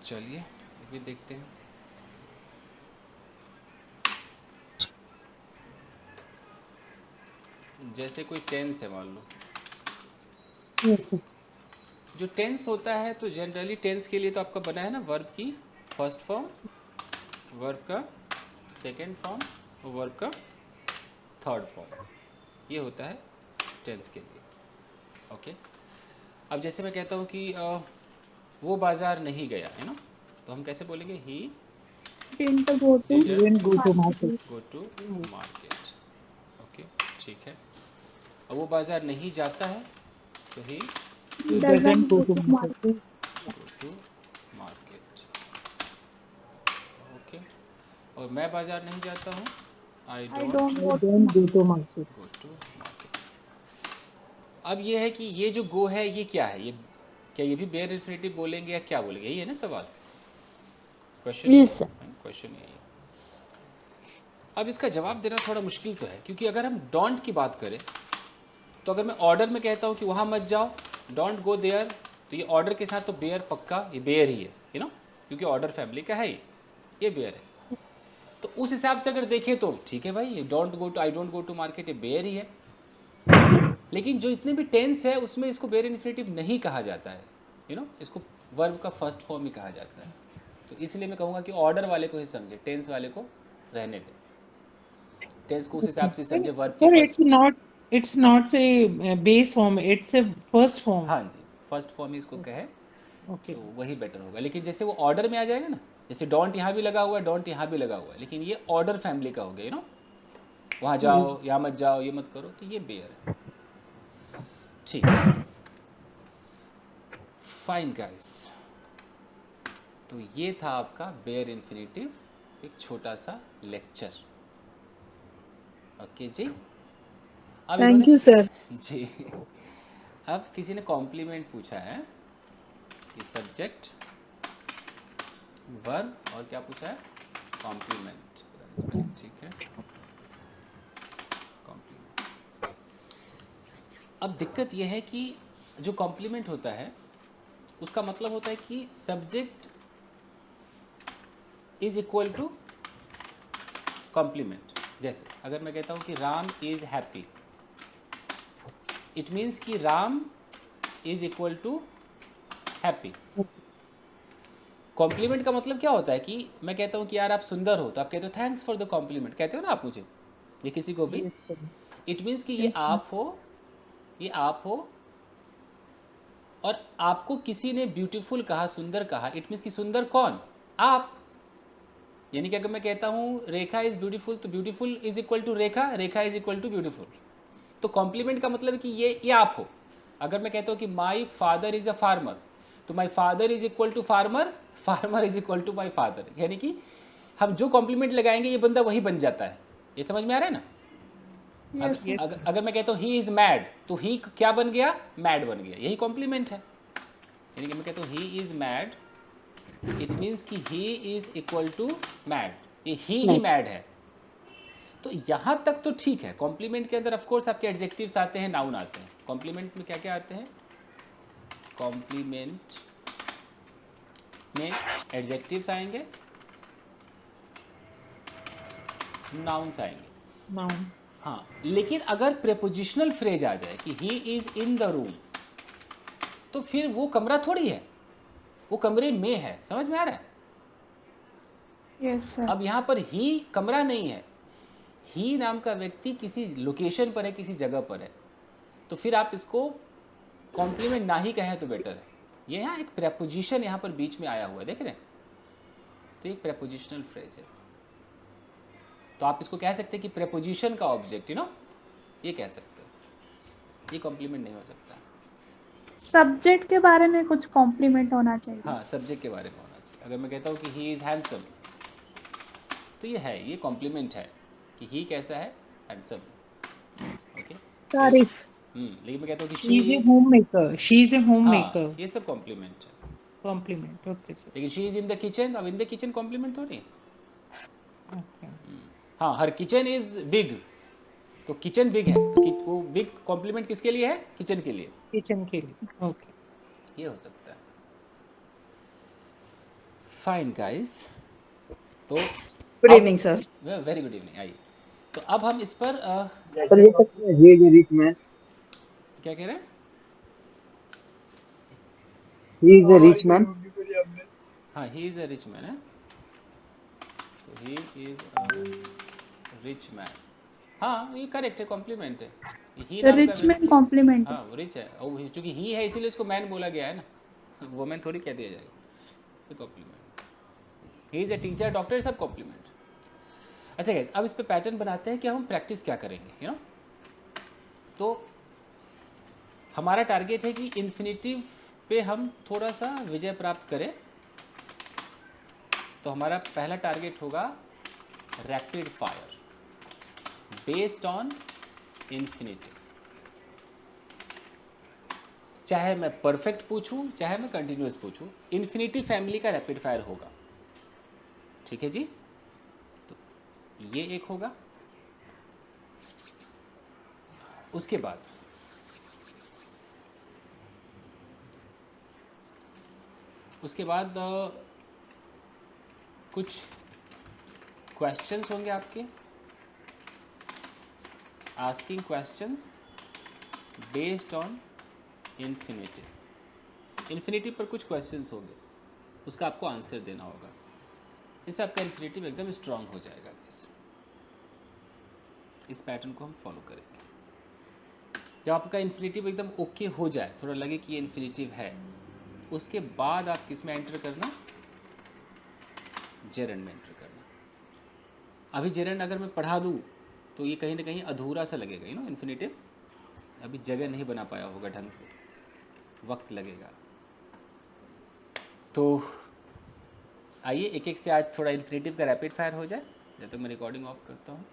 Speaker 1: चलिए ये भी देखते हैं। जैसे कोई टेंस है मान लो,
Speaker 11: यस सर।
Speaker 1: जो टेंस होता है तो जनरली टेंस के लिए तो आपका बना है ना वर्ब की फर्स्ट फॉर्म, वर्ब का सेकंड फॉर्म और वर्ब का थर्ड फॉर्म, ये होता है टेंस के लिए। ओके, अब जैसे मैं कहता हूँ कि वो बाज़ार नहीं गया, है ना, तो हम कैसे बोलेंगे? He
Speaker 2: Didn't go to market.
Speaker 1: Go to market. Okay, ठीक है। अब वो बाज़ार नहीं जाता है तो he
Speaker 2: Doesn't go to market.
Speaker 1: Go to market. Okay, और मैं बाज़ार नहीं जाता हूँ, I
Speaker 2: I
Speaker 1: don't
Speaker 2: don't go to
Speaker 3: Go to market.
Speaker 1: Go to market. अब ये है कि ये जो गो है ये क्या है? ये क्या ये भी बेयर इन्फिनेटिव बोलेंगे या क्या बोलेंगे? यही है ना सवाल, क्वेश्चन।
Speaker 11: Yes, sir.
Speaker 1: क्वेश्चन यही है। अब इसका जवाब देना थोड़ा मुश्किल तो है, क्योंकि अगर हम डोंट की बात करें तो अगर मैं ऑर्डर में कहता हूँ कि वहाँ मत जाओ, डोंट गो देयर, तो ये ऑर्डर के साथ तो बेयर पक्का, ये बेयर ही है, यू नो, क्योंकि ऑर्डर फैमिली का है ये बेयर है। तो उस हिसाब से अगर देखें तो ठीक है भाई, ये don't go to, I don't go to market, ये बेयर ही है। लेकिन जो इतने भी टेंस है उसमें इसको बेयर इन्फिनेटिव नहीं कहा जाता है, यू नो, इसको वर्ब का फर्स्ट फॉर्म ही कहा जाता है। तो इसलिए मैं कहूँगा कि ऑर्डर वाले को ही समझे, टेंस वाले को रहने दें। टेंस को उस हिसाब से समझे, वर्ब
Speaker 3: Sir,
Speaker 1: की
Speaker 3: it's not a base form, it's a first form.
Speaker 1: हाँ जी, फर्स्ट फॉर्म ही इसको कहे
Speaker 3: Okay.
Speaker 1: तो वही बेटर होगा। लेकिन जैसे वो ऑर्डर में आ जाएगा ना, जैसे डोंट यहाँ भी लगा हुआ है, डोंट यहाँ भी लगा हुआ है, लेकिन ये ऑर्डर फैमिली का हो गया, यू नो, वहाँ जाओ, यहाँ मत जाओ, ये मत करो, तो ये बेयर है। ठीक है, फाइन गाइस, तो ये था आपका बेयर इन्फिनेटिव, एक छोटा सा लेक्चर। ओके जी, अब
Speaker 5: थैंक
Speaker 1: इन्होंने-
Speaker 5: यू सर।
Speaker 1: जी, अब किसी ने कॉम्प्लीमेंट पूछा है कि सब्जेक्ट, वर्ब और क्या पूछा है? कॉम्प्लीमेंट। ठीक है, कॉम्प्लीमेंट। अब दिक्कत यह है कि जो कॉम्प्लीमेंट होता है उसका मतलब होता है कि subject is equal to complement. जैसे अगर मैं कहता हूँ कि Ram is happy, it means कि Ram is equal to happy. Complement का मतलब क्या होता है कि मैं कहता हूँ कि यार आप सुंदर हो, तो आप कहते हो थैंक्स फॉर द कॉम्प्लीमेंट, कहते हो ना आप मुझे, ये किसी को भी। इट मीन्स कि ये आप हो, ये आप हो, और आपको किसी ने ब्यूटीफुल कहा, सुंदर कहा, इट मीन्स कि सुंदर कौन? आप। यानी कि अगर मैं कहता हूँ रेखा इज ब्यूटीफुल, तो beautiful is equal to Rekha, Rekha is equal to beautiful. तो कॉम्प्लीमेंट का मतलब है कि ये आप हो। अगर मैं कहता हूँ कि my father is a farmer, तो my father is equal to farmer, farmer is equal to my father. यानी कि हम जो कॉम्प्लीमेंट लगाएंगे ये बंदा वही बन जाता है। ये समझ में आ रहा है ना?
Speaker 2: Yes, sir.
Speaker 1: अगर मैं कहता हूँ ही इज मैड, तो ही क्या बन गया? मैड बन गया। यही कॉम्प्लीमेंट है। यानी कि मैं कहता हूँ he is mad, it means कि he is equal to mad, ये ही मैड है। तो यहाँ तक तो ठीक है। कॉम्प्लीमेंट के अंदर ऑफ कोर्स आपके एडजेक्टिव्स आते हैं, नाउन आते हैं। कॉम्प्लीमेंट में क्या क्या आते हैं? कॉम्प्लीमेंट में एडजेक्टिव्स आएंगे, नाउन्स आएंगे।
Speaker 12: नाउन।
Speaker 1: हाँ, लेकिन अगर प्रेपोजिशनल फ्रेज आ जाए कि he is in the room, तो फिर वो कमरा थोड़ी है, वो कमरे में है। समझ में आ रहा है?
Speaker 2: Yes, sir.
Speaker 1: अब यहाँ पर ही कमरा नहीं है, ही नाम का व्यक्ति किसी लोकेशन पर है, किसी जगह पर है, तो फिर आप इसको कॉम्प्लीमेंट ना ही कहें तो बेटर है। ये यहाँ एक प्रेपोजिशन यहाँ पर बीच में आया हुआ है, देख रहे हैं? तो एक प्रेपोजिशनल फ्रेज है, तो आप इसको कह सकते हैं कि प्रेपोजिशन का ऑब्जेक्ट, यू नो, ये कह सकते हैं। ये कॉम्प्लीमेंट नहीं हो सकता।
Speaker 2: सब्जेक्ट के बारे में कुछ कॉम्प्लीमेंट होना चाहिए।
Speaker 1: हाँ, सब्जेक्ट के बारे में होना चाहिए। अगर मैं कहता हूँ कि ही इज़ हैंडसम, तो ये है, ये कॉम्प्लीमेंट है कि ही कैसा है? हैंडसम। ओके,
Speaker 12: तारीफ।
Speaker 1: लेकिन मैं कहता हूँ कि
Speaker 12: she is a homemaker, she is a homemaker.
Speaker 1: हाँ, ये सब कॉम्प्लीमेंट है।
Speaker 12: Complement, okay sir.
Speaker 1: लेकिन she is in the kitchen, अब इन द किचन कॉम्प्लीमेंट थोड़ी है।
Speaker 12: ओके।
Speaker 1: हाँ, हर किचन इज बिग, तो किचन बिग है, तो वो बिग कॉम्प्लीमेंट किसके लिए है? किचन के लिए।
Speaker 12: किचन के लिए, ओके।
Speaker 1: ये हो सकता है। फाइन गाइस, तो
Speaker 13: good evening sir.
Speaker 1: Very good evening. आइए, तो अब हम इस पर
Speaker 9: सर ये he is a rich man,
Speaker 1: क्या कह रहे हैं?
Speaker 9: He is a rich man.
Speaker 1: हाँ, he is a rich man है, तो he is a rich man. हाँ, ये करेक्ट है, कॉम्प्लीमेंट है। ही नाम का
Speaker 2: रिच मैन
Speaker 1: व्यक्ति-
Speaker 2: कॉम्प्लीमेंट।
Speaker 1: हाँ, वो रिच है, और चूंकि ही है इसीलिए उसको मैन बोला गया है ना, वुमेन थोड़ी कह दिया जाएगा। ये complement. He is a teacher, doctor, सब कॉम्प्लीमेंट। अच्छा गाइस, अब इस पे पैटर्न बनाते हैं कि हम प्रैक्टिस क्या करेंगे, यू नो। तो हमारा टारगेट है कि इन्फिनिटिव पे हम थोड़ा सा विजय प्राप्त करें। तो हमारा पहला टारगेट होगा rapid fire based on infinitive. चाहे मैं परफेक्ट पूछूं, चाहे मैं कंटिन्यूअस पूछूं, इन्फिनिटिव फैमिली का रैपिड फायर होगा। ठीक है जी? तो ये एक होगा। उसके बाद कुछ क्वेश्चंस होंगे आपके, asking questions based on infinitive. Infinitive पर कुछ क्वेश्चंस होंगे, उसका आपको आंसर देना होगा। इससे आपका इन्फिनिटिव एकदम स्ट्रांग हो जाएगा। इस पैटर्न को हम फॉलो करेंगे। जब आपका इन्फिनिटिव एकदम ओके हो जाए, थोड़ा लगे कि ये इन्फिनिटिव है, उसके बाद आप किस में एंटर करना? जेरंड में एंटर करना। अभी जेरंड अगर मैं पढ़ा दूँ तो ये कहीं ना कहीं अधूरा सा लगेगा, यू नो। इन्फिनिटिव अभी जगह नहीं बना पाया होगा ढंग से, वक्त लगेगा। तो आइए एक एक से आज थोड़ा इन्फिनिटिव का रैपिड फायर हो जाए। जब तक मैं रिकॉर्डिंग ऑफ करता हूँ।